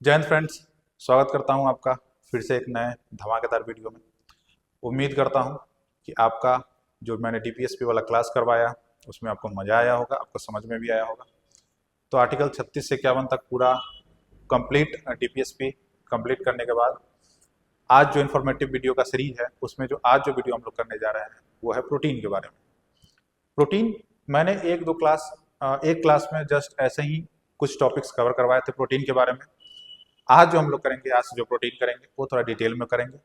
जय हिंद फ्रेंड्स। स्वागत करता हूं आपका फिर से एक नए धमाकेदार वीडियो में। उम्मीद करता हूं कि आपका जो मैंने डीपीएसपी वाला क्लास करवाया उसमें आपको मज़ा आया होगा, आपको समझ में भी आया होगा। तो आर्टिकल 36 से 51 तक पूरा कंप्लीट डीपीएसपी कंप्लीट करने के बाद आज जो इन्फॉर्मेटिव वीडियो का सीरीज है उसमें जो आज जो वीडियो हम लोग करने जा रहे हैं वो है प्रोटीन के बारे में। प्रोटीन मैंने एक क्लास में जस्ट ऐसे ही कुछ टॉपिक्स कवर करवाए थे प्रोटीन के बारे में। आज जो हम लोग करेंगे, आज से जो प्रोटीन करेंगे वो थोड़ा डिटेल में करेंगे।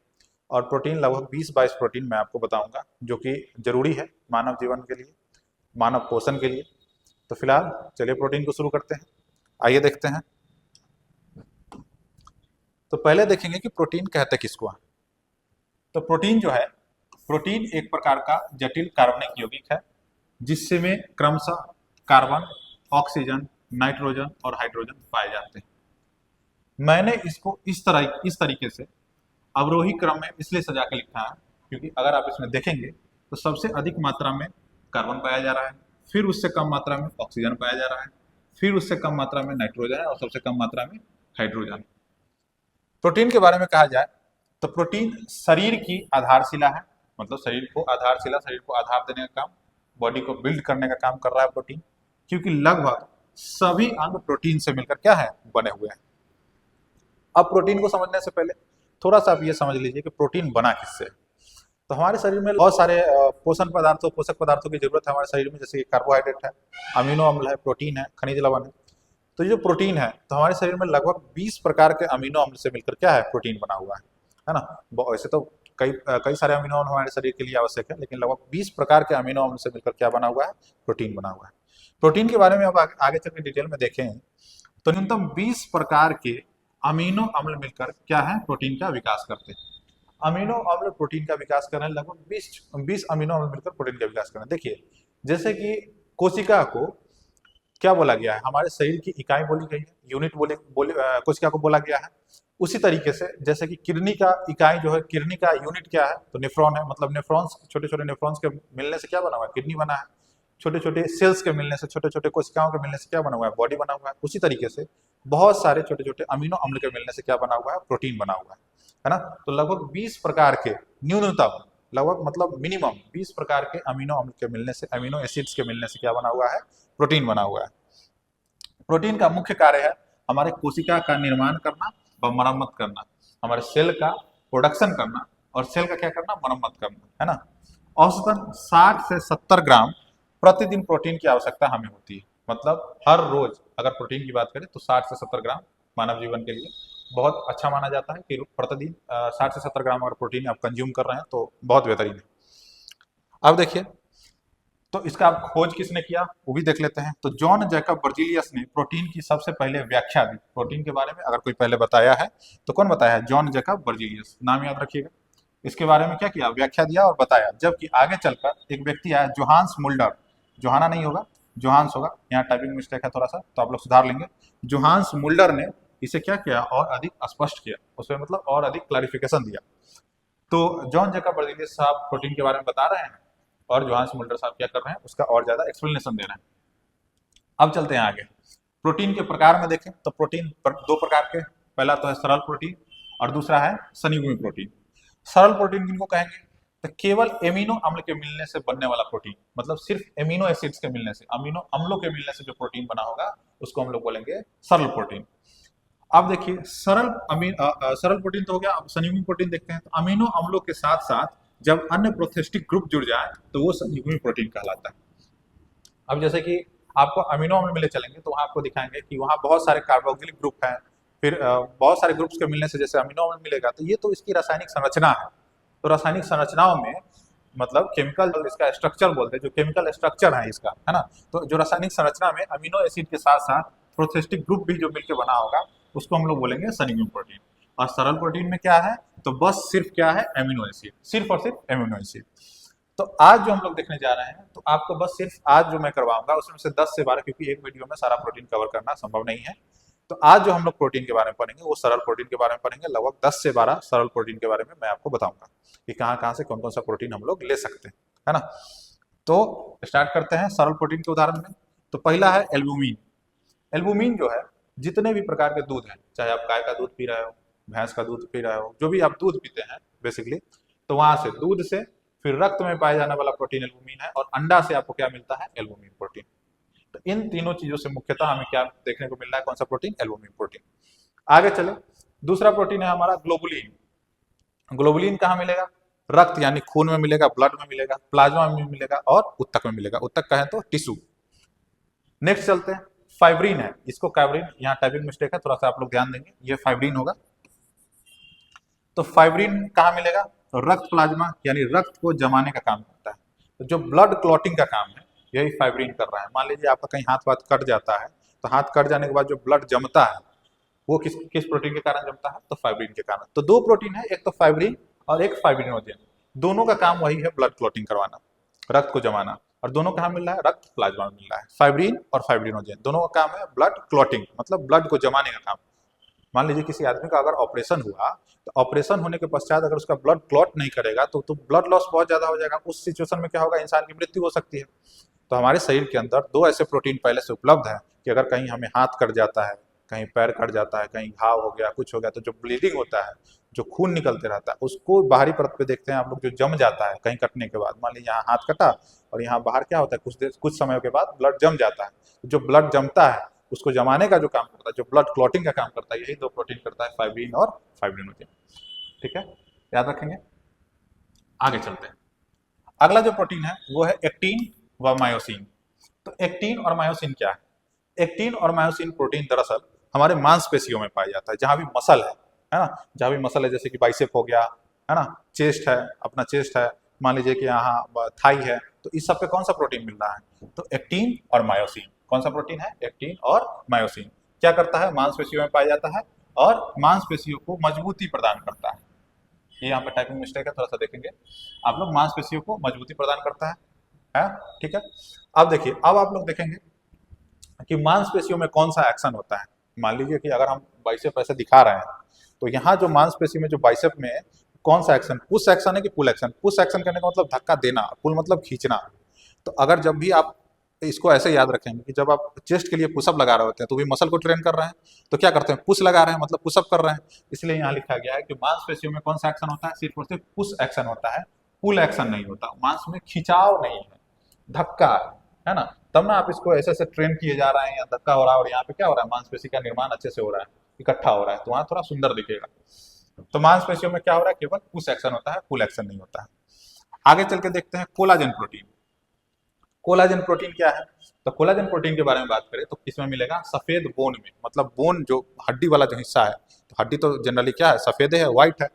और प्रोटीन लगभग 20-22 प्रोटीन मैं आपको बताऊंगा जो कि जरूरी है मानव जीवन के लिए, मानव पोषण के लिए। तो फिलहाल चलिए प्रोटीन को शुरू करते हैं। आइए देखते हैं। तो पहले देखेंगे कि प्रोटीन कहते किसको हैं। तो प्रोटीन जो है, प्रोटीन एक प्रकार का जटिल कार्बनिक यौगिक है जिससे में क्रमशः कार्बन, ऑक्सीजन, नाइट्रोजन और हाइड्रोजन पाए जाते हैं। मैंने इसको इस तरीके से अवरोही क्रम में इसलिए सजा के लिखा है क्योंकि अगर आप इसमें देखेंगे तो सबसे अधिक मात्रा में कार्बन पाया जा रहा है, फिर उससे कम मात्रा में ऑक्सीजन पाया जा रहा है, फिर उससे कम मात्रा में नाइट्रोजन है और सबसे कम मात्रा में हाइड्रोजन। प्रोटीन के बारे में कहा जाए तो प्रोटीन शरीर की आधारशिला है, मतलब शरीर को आधार देने का काम, बॉडी को बिल्ड करने का काम कर रहा है प्रोटीन, क्योंकि लगभग सभी अंग प्रोटीन से मिलकर क्या है, बने हुए हैं। अब प्रोटीन को समझने से पहले थोड़ा सा आप ये समझ लीजिए कि प्रोटीन बना किससे। तो हमारे शरीर में बहुत सारे पोषक पदार्थों की जरूरत है हमारे शरीर में, जैसे कि कार्बोहाइड्रेट है, अमीनो अम्ल है, प्रोटीन है, खनिज लवण है। तो ये जो प्रोटीन है तो हमारे शरीर में लगभग 20 प्रकार के अमीनो अम्ल से मिलकर क्या है, प्रोटीन बना हुआ है ना। वैसे तो कई सारे अमीनो अम्ल हमारे शरीर के लिए आवश्यक है, लेकिन लगभग 20 प्रकार के अमीनो अम्ल से मिलकर क्या बना हुआ है, प्रोटीन बना हुआ है। प्रोटीन के बारे में अब आगे चल के डिटेल में देखें तो न्यूनतम 20 प्रकार के अमीनो अम्ल मिलकर क्या है, प्रोटीन का विकास करते हैं। अमीनो अम्ल प्रोटीन का विकास कर रहे हैं, लगभग 20 अमीनो अम्ल मिलकर प्रोटीन का विकास कर रहे हैं। देखिए, जैसे कि कोशिका को क्या बोला गया है, हमारे शरीर की इकाई बोली गई है, यूनिट कोशिका को बोला गया है। उसी तरीके से जैसे कि किडनी का इकाई जो है, किडनी का यूनिट क्या है, तो नेफ्रॉन है। मतलब नेफ्रॉन्स, छोटे छोटे नेफ्रॉन्स के मिलने से क्या बना हुआ है, किडनी बना है। छोटे छोटे सेल्स के मिलने से, छोटे छोटे कोशिकाओं के मिलने से क्या बना हुआ है, बॉडी बना हुआ है। उसी तरीके से बहुत सारे छोटे छोटे अमीनो अम्ल के मिलने से क्या बना हुआ है, प्रोटीन बना हुआ है ना। तो लगभग 20 प्रकार के, न्यूनतम लगभग मतलब मिनिमम 20 प्रकार के अमीनो अम्ल के मिलने से, अमीनो एसिड्स के मिलने से क्या बना हुआ है, प्रोटीन बना हुआ है। प्रोटीन का मुख्य कार्य है हमारे कोशिका का निर्माण करना व मरम्मत करना, हमारे सेल का प्रोडक्शन करना और सेल का क्या करना, मरम्मत करना, है ना। औसतन 60 से 70 ग्राम प्रतिदिन प्रोटीन की आवश्यकता हमें होती है। मतलब हर रोज अगर प्रोटीन की बात करें तो 60 से 70 ग्राम मानव जीवन के लिए बहुत अच्छा माना जाता है कि प्रतिदिन 60 से 70 ग्राम अगर प्रोटीन आप कंज्यूम कर रहे हैं तो बहुत बेहतरीन है। अब देखिए, तो इसका आप खोज किसने किया वो भी देख लेते हैं। तो जॉन जैकब बर्जीलियस ने प्रोटीन की सबसे पहले व्याख्या दी। प्रोटीन के बारे में अगर कोई पहले बताया है तो कौन बताया है, जॉन जैकब बर्जीलियस, नाम याद रखिएगा। इसके बारे में क्या किया, व्याख्या दिया और बताया। जबकि आगे चलकर एक व्यक्ति आया, जोहान्स मुल्डर, जोहाना नहीं होगा, जोहान्स होगा, यहाँ टाइपिंग मिस्टेक है थोड़ा सा तो आप लोग सुधार लेंगे। जोहान्स मुल्डर ने इसे क्या किया, और अधिक स्पष्ट किया, उसमें मतलब और अधिक क्लैरिफिकेशन दिया। तो जॉन जैकब बर्जीलियस साहब प्रोटीन के बारे में बता रहे हैं और जोहान्स मुल्डर साहब क्या कर रहे हैं, उसका और ज्यादा एक्सप्लेनेशन दे रहे हैं। अब चलते हैं आगे। प्रोटीन के प्रकार में देखें तो प्रोटीन दो प्रकार के, पहला तो है सरल प्रोटीन और दूसरा है संयुग्मी प्रोटीन। सरल प्रोटीन किनको कहेंगे, तो केवल एमिनो अम्ल के मिलने से बनने वाला प्रोटीन, मतलब सिर्फ एमिनो एसिड्स के मिलने से, अमीनो अम्लों के मिलने से जो प्रोटीन बना होगा उसको हम लोग बोलेंगे सरल प्रोटीन। अब देखिए, सरल प्रोटीन तो हो गया। अब संयुग्मी प्रोटीन देखते हैं। तो अमीनो अम्लों के साथ साथ जब अन्य प्रोस्थेटिक ग्रुप जुड़ जाए तो वो संयुग्मी प्रोटीन कहलाता है। अब जैसे कि आपको अमीनो अम्ल मिले चलेंगे तो वहां आपको दिखाएंगे कि वहां बहुत सारे कार्बोक्सिलिक ग्रुप हैं, फिर बहुत सारे ग्रुप्स के मिलने से जैसे अमीनो अम्ल मिलेगा, तो ये तो इसकी रासायनिक संरचना है। तो रासायनिक संरचनाओं में मतलब केमिकल, इसका स्ट्रक्चर बोलते हैं, जो केमिकल स्ट्रक्चर है इसका, है ना। तो जो रासायनिक संरचना में अमीनो एसिड के साथ साथ प्रोस्थेटिक ग्रुप भी जो मिलकर बना होगा उसको हम लोग बोलेंगे संयुग्मी प्रोटीन। और सरल प्रोटीन में क्या है, तो बस सिर्फ क्या है, एमिनो एसिड, सिर्फ और सिर्फ एमिनो एसिड। तो आज जो हम लोग देखने जा रहे हैं, तो आपको बस सिर्फ आज जो मैं करवाऊंगा उसमें से 10 से 12, क्योंकि एक वीडियो में सारा प्रोटीन कवर करना संभव नहीं है। तो आज जो हम लोग प्रोटीन के बारे में पढ़ेंगे वो सरल प्रोटीन के बारे में पढ़ेंगे। लगभग 10 से 12 सरल प्रोटीन के बारे में मैं आपको बताऊंगा कि कहाँ कहाँ से कौन कौन सा प्रोटीन हम लोग ले सकते हैं, है ना। तो स्टार्ट करते हैं सरल प्रोटीन के उदाहरण में। तो पहला है एल्बुमिन। एल्बुमिन जो है जितने भी प्रकार के दूध हैं, चाहे आप गाय का दूध पी रहे हो, भैंस का दूध पी रहे हो, जो भी आप दूध पीते हैं बेसिकली, तो वहां से दूध से फिर रक्त में पाया जाने वाला प्रोटीन एल्बुमिन है, और अंडा से आपको क्या मिलता है? Albumin protein. तो इन तीनों चीजों से मुख्यतः हमें क्या देखने को मिल रहा है? कौन सा प्रोटीन? Albumin protein. आगे चले, दूसरा प्रोटीन है हमारा ग्लोबुलिन। ग्लोबुलिन कहाँ मिलेगा? रक्त यानी खून में मिलेगा, ब्लड में मिलेगा, प्लाज्मा में मिलेगा और उत्तक में मिलेगा। उत्तक कहें तो टिश्यू। नेक्स्ट चलते हैं, फाइब्रिन है, इसको कैब्रिन, यहाँ टाइपिंग मिस्टेक है, थोड़ा सा आप लोग ध्यान देंगे, ये फाइब्रिन होगा। तो फाइब्रिन कहाँ मिलेगा? तो रक्त प्लाज्मा यानी रक्त को जमाने का काम करता है। तो जो ब्लड क्लॉटिंग का काम है यही फाइब्रिन कर रहा है। मान लीजिए आपका कहीं हाथ वाथ कट जाता है, तो हाथ कट जाने के बाद जो ब्लड जमता है वो किस किस प्रोटीन के कारण जमता है? तो फाइब्रिन के कारण। तो दो प्रोटीन है, एक तो फाइब्रिन और एक फाइब्रिनोजेन। दोनों का काम वही है, ब्लड क्लॉटिंग करवाना, रक्त को जमाना। और दोनों कहाँ मिल रहा है? रक्त प्लाज्मा में मिल रहा है। फाइब्रिन और फाइब्रिनोजेन दोनों का काम है ब्लड क्लॉटिंग, मतलब ब्लड को जमाने का काम। मान लीजिए किसी आदमी का अगर ऑपरेशन हुआ, तो ऑपरेशन होने के पश्चात अगर उसका ब्लड क्लॉट नहीं करेगा तो ब्लड लॉस बहुत ज्यादा हो जाएगा। उस सिचुएशन में क्या होगा? इंसान की मृत्यु हो सकती है। तो हमारे शरीर के अंदर दो ऐसे प्रोटीन पहले से उपलब्ध है कि अगर कहीं हमें हाथ कट जाता है, कहीं पैर कट जाता है, कहीं घाव हो गया, कुछ हो गया, तो जो ब्लीडिंग होता है, जो खून निकलते रहता है, उसको बाहरी परत पे देखते हैं आप लोग, जो जम जाता है कहीं कटने के बाद। मान लीजिए यहाँ हाथ कटा और यहाँ बाहर क्या होता है, कुछ समय के बाद ब्लड जम जाता है। जो ब्लड जमता है उसको जमाने का जो काम करता है, जो ब्लड क्लॉटिंग का काम करता है, यही दो प्रोटीन करता है, फाइब्रिन और फाइब्रिनोजेन। ठीक है, याद रखेंगे। आगे चलते हैं, अगला जो प्रोटीन है वो है एक्टिन व मायोसिन। तो एक्टिन और मायोसिन क्या है? एक्टिन और मायोसिन प्रोटीन दरअसल हमारे मांसपेशियों में पाया जाता है, जहां भी मसल है ना, जहां भी मसल है, जैसे कि बाइसेप हो गया, है ना, चेस्ट है, अपना चेस्ट है, मान लीजिए कि यहाँ थाई है, तो इस सब पे कौन सा प्रोटीन मिल रहा है? तो एक्टिन और मायोसिन। कौन सा प्रोटीन है? एक्टिन और मायोसिन। क्या करता है? मांसपेशियों में पाया जाता है और मांसपेशियों को मजबूती प्रदान करता है। ये यहाँ पे टाइपिंग मिस्टेक है, थोड़ा सा देखेंगे आप लोग। मांसपेशियों को मजबूती प्रदान करता है, ठीक है। अब देखिए, अब आप लोग देखेंगे कि मांसपेशियों में कौन सा एक्शन होता है। मान लीजिए कि अगर हम बाइसेप ऐसे दिखा रहे हैं, तो यहाँ जो मांसपेशी में, जो बाइसेप में कौन सा एक्शन, पुश एक्शन है कि पुल एक्शन? पुश एक्शन करने का मतलब धक्का देना, पुल मतलब खींचना। तो अगर जब भी आप इसको ऐसे याद रखेंगे कि जब आप चेस्ट के लिए पुशअप लगा रहे होते हैं तो भी मसल को ट्रेन कर रहे हैं, तो क्या करते हैं? पुश लगा रहे हैं, मतलब पुशअप कर रहे हैं। इसलिए यहाँ लिखा गया है कि मांसपेशियों में कौन सा एक्शन होता है? सिर्फ और सिर्फ पुश एक्शन होता है, पुल एक्शन नहीं होता। मांस में खिंचाव नहीं है, धक्का है ना। तब ना आप इसको ऐसे ऐसे ट्रेन किए जा रहे हैं, या धक्का हो रहा है, और यहाँ पे क्या हो रहा है? मांसपेशी का निर्माण अच्छे से हो रहा है, इकट्ठा हो रहा है, तो वहां थोड़ा सुंदर दिखेगा। तो मांसपेशियों में क्या हो रहा है? केवल पुश एक्शन होता है, पुल एक्शन नहीं होता है। आगे चल के देखते हैं कोलाजन प्रोटीन। कोलाजन प्रोटीन क्या है? तो कोलाजन प्रोटीन के बारे में बात करें तो किसमें मिलेगा? सफेद बोन में, मतलब बोन जो हड्डी वाला जो हिस्सा है, तो हड्डी तो जनरली क्या है? सफेद है, व्हाइट है।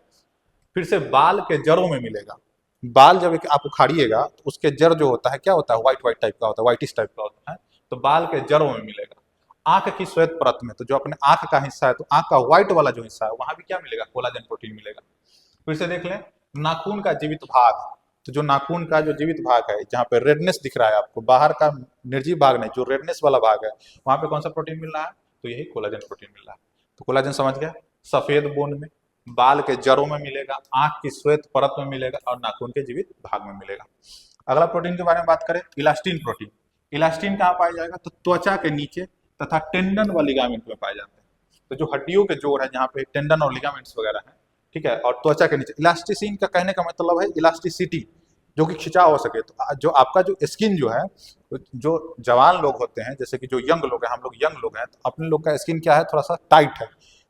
फिर से बाल के जड़ों में मिलेगा। बाल जब आप उखाड़िएगा तो उसके जड़ जो होता है क्या होता है? व्हाइट व्हाइट टाइप का होता है, व्हाइटिश टाइप का होता है। तो बाल के जड़ों में मिलेगा। आंख की श्वेत परत में, तो जो अपने आंख का हिस्सा है, तो आंख का व्हाइट वाला जो हिस्सा है, वहां भी क्या मिलेगा? कोलाजन प्रोटीन मिलेगा। फिर से देख लें, नाखून का जीवित भाग, तो जो नाखून का जो जीवित भाग है, जहाँ पे रेडनेस दिख रहा है आपको, बाहर का निर्जीव भाग नहीं, जो रेडनेस वाला भाग है, वहां पे कौन सा प्रोटीन मिल रहा है? तो यही कोलाजन प्रोटीन मिल रहा है। तो कोलाजन समझ गया, सफेद बोन में, बाल के जड़ों में मिलेगा, आंख की श्वेत परत में मिलेगा, और नाखून के जीवित भाग में मिलेगा। अगला प्रोटीन के बारे में बात करें, इलास्टिन प्रोटीन। इलास्टिन कहाँ पाया जाएगा? तो त्वचा के नीचे तथा टेंडन व लिगामेंट में पाए जाते हैं। तो जो हड्डियों के जोड़ है, जहाँ पे टेंडन और लिगामेंट्स वगैरह है, ठीक है, और त्वचा के नीचे। इलास्टिसिन का कहने का मतलब है इलास्टिसिटी, जो कि खिंचाव हो सके। तो जो आपका जो स्किन जो है, जो जवान लोग होते हैं, जैसे कि जो यंग लोग हैं, हम लोग यंग लोग हैं, तो अपने लोग का स्किन क्या है? थोड़ा सा टाइट है।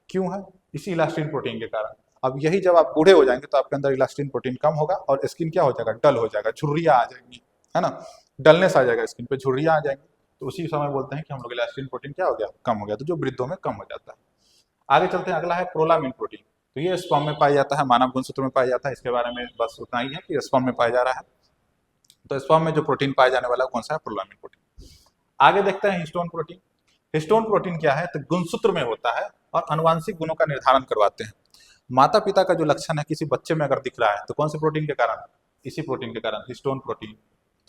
क्यों है? इसी इलास्टिन प्रोटीन के कारण। अब यही जब आप बूढ़े हो जाएंगे तो आपके अंदर इलास्टिन प्रोटीन कम होगा और स्किन क्या हो जाएगा? डल हो जाएगा, झुर्रियाँ आ जाएंगी, है ना, डलनेस आ जाएगा स्किन पे, झुर्रियाँ आ जाएंगी। तो उसी समय बोलते हैं कि हम लोग इलास्टिन प्रोटीन क्या हो गया? कम हो गया। तो जो वृद्धों में कम हो जाता है। आगे चलते हैं, अगला है प्रोलामिन प्रोटीन। तो ये स्पर्म में पाया जाता है, मानव गुणसूत्र में पाया जाता है। इसके बारे में बस उतना ही है कि स्पर्म में पाया जा रहा है। तो स्पर्म में जो प्रोटीन पाया जाने वाला है कौन सा है? प्रोलामिन प्रोटीन। आगे देखते हैं हिस्टोन प्रोटीन। हिस्टोन प्रोटीन क्या है? तो गुणसूत्र में होता है और अनुवांशिक गुणों का निर्धारण करवाते हैं। माता पिता का जो लक्षण है किसी बच्चे में अगर दिख रहा है, तो कौन से प्रोटीन के कारण? इसी प्रोटीन के कारण, हिस्टोन प्रोटीन।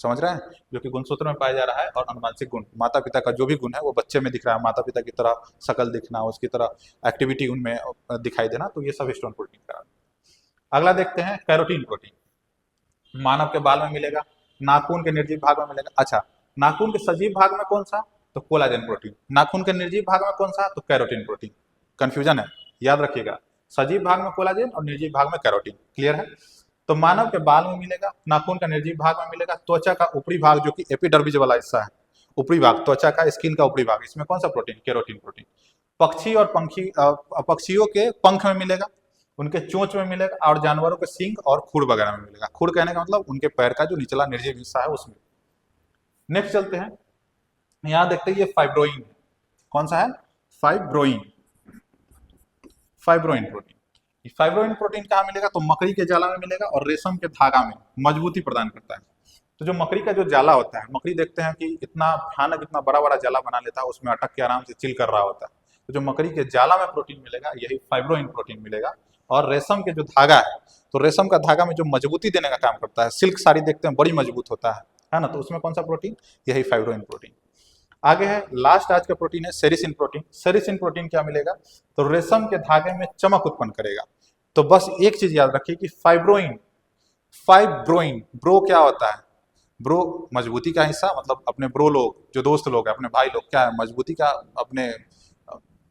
समझ रहे हैं? जो कि गुणसूत्र में पाया जा रहा है, और अनुवांशिक गुण, माता पिता का जो भी गुण है वो बच्चे में दिख रहा है, माता पिता की तरह शकल दिखना, उसकी तरह एक्टिविटी उनमें दिखाई देना, तो ये सब हिस्टोन प्रोटीन के कारण। अगला देखते हैं कैरोटीन प्रोटीन। मानव के बाल में मिलेगा, नाखून के निर्जीव भाग में मिलेगा। अच्छा, नाखून के सजीव भाग में कौन सा? तो कोलाजन प्रोटीन। नाखून के निर्जीव भाग में कौन सा, तो कैरोटीन प्रोटीन। कंफ्यूजन है, याद रखिएगा, सजीव भाग में कोलाजन और निर्जीव भाग में कैरोटीन। क्लियर है। तो मानव के बाल में मिलेगा, नाखून का निर्जीव भाग में मिलेगा, त्वचा का ऊपरी भाग जो कि एपिडर्मिस वाला हिस्सा है, ऊपरी भाग त्वचा का, स्किन का ऊपरी भाग, इसमें कौन सा प्रोटीन, कैरोटीन प्रोटीन। पक्षी और पक्षियों के पंख में मिलेगा, उनके चोंच में मिलेगा, और जानवरों के सींग और खुर वगैरह में मिलेगा। खुर कहने का मतलब उनके पैर का जो निचला निर्जीव हिस्सा है उसमें। नेक्स्ट चलते हैं, यहां देखते हैं ये फाइब्रोइन है। कौन सा है, fibroin. Fibroin protein, fibroin protein कहाँ मिलेगा, तो मकड़ी के जाला में मिलेगा और रेशम के धागा में मजबूती प्रदान करता है। तो जो मकड़ी का जो जाला होता है, मकड़ी देखते हैं कि इतना भयानक, इतना बड़ा बड़ा जाला बना लेता है, उसमें अटक के आराम से चिल कर रहा होता है। तो जो मकड़ी के जाला में प्रोटीन मिलेगा, यही फाइब्रोइन प्रोटीन मिलेगा। और रेशम के जो धागा है, तो रेशम का धागा में जो मजबूती देने का काम करता है, सिल्क साड़ी देखते हैं बड़ी मजबूत होता है ना, तो उसमें कौन सा प्रोटीन, यही फाइब्रोइन प्रोटीन। आगे है लास्ट आज का प्रोटीन है सेरिसिन प्रोटीन। सेरिसिन प्रोटीन क्या मिलेगा, तो रेशम के धागे में चमक उत्पन्न करेगा। तो बस एक चीज याद रखिए कि फाइब्रोइन, फाइब्रोइन, ब्रो क्या होता है, ब्रो मजबूती का हिस्सा, मतलब अपने ब्रो लोग, जो दोस्त लोग हैं, अपने भाई लोग, क्या है, मजबूती का अपने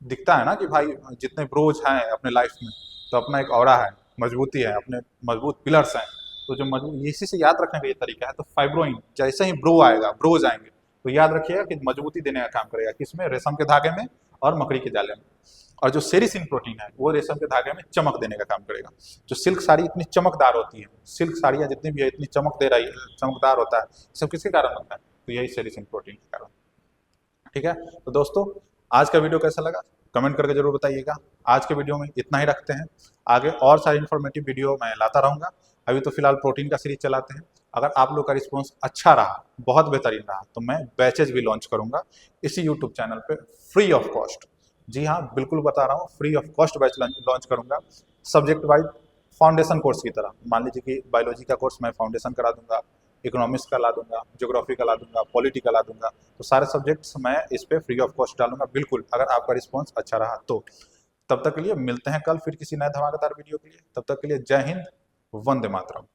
दिखता है ना कि भाई जितने ब्रोज हैं अपने लाइफ में, तो अपना एक ऑरा है, मजबूती है, अपने मजबूत पिलर्स हैं। तो जो मजबूत, इसी से याद रखने का ये तरीका है। तो फाइब्रोइन, जैसे ही ब्रो आएगा, ब्रोज आएंगे, तो याद रखिएगा कि मजबूती देने का काम करेगा, किसमें, रेशम के धागे में और मकड़ी के जाले में। और जो सेरिसिन प्रोटीन है, वो रेशम के धागे में चमक देने का काम करेगा। जो सिल्क साड़ी इतनी चमकदार होती है, सिल्क साड़ियाँ जितनी भी है इतनी चमक दे रही है, चमकदार होता है, सब किसके कारण होता है, तो यही सेरिसिन प्रोटीन के कारण। ठीक है, तो दोस्तों आज का वीडियो कैसा लगा कमेंट करके जरूर बताइएगा। आज के वीडियो में इतना ही रखते हैं, आगे और सारी इन्फॉर्मेटिव वीडियो मैं लाता रहूँगा। अभी तो फिलहाल प्रोटीन का सीरीज चलाते हैं। अगर आप लोग का रिस्पॉन्स अच्छा रहा, बहुत बेहतरीन रहा, तो मैं बैचेज भी लॉन्च करूँगा इसी यूट्यूब चैनल पे फ्री ऑफ कॉस्ट। जी हाँ, बिल्कुल बता रहा हूँ, free of cost batch launch करूँगा, सब्जेक्ट वाइज फाउंडेशन कोर्स की तरह। मान लीजिए कि बायोलॉजी का कोर्स मैं फाउंडेशन करा दूंगा, इकोनॉमिक्स का ला दूंगा, ज्योग्राफी का ला दूंगा, पॉलिटी का ला दूंगा। तो सारे सब्जेक्ट्स मैं इस पे फ्री ऑफ कॉस्ट डालूंगा, बिल्कुल, अगर आपका रिस्पॉन्स अच्छा रहा तो। तब तक के लिए मिलते हैं कल फिर किसी नए धमाकेदार वीडियो के लिए। तब तक के लिए जय हिंद, वंदे मातरम।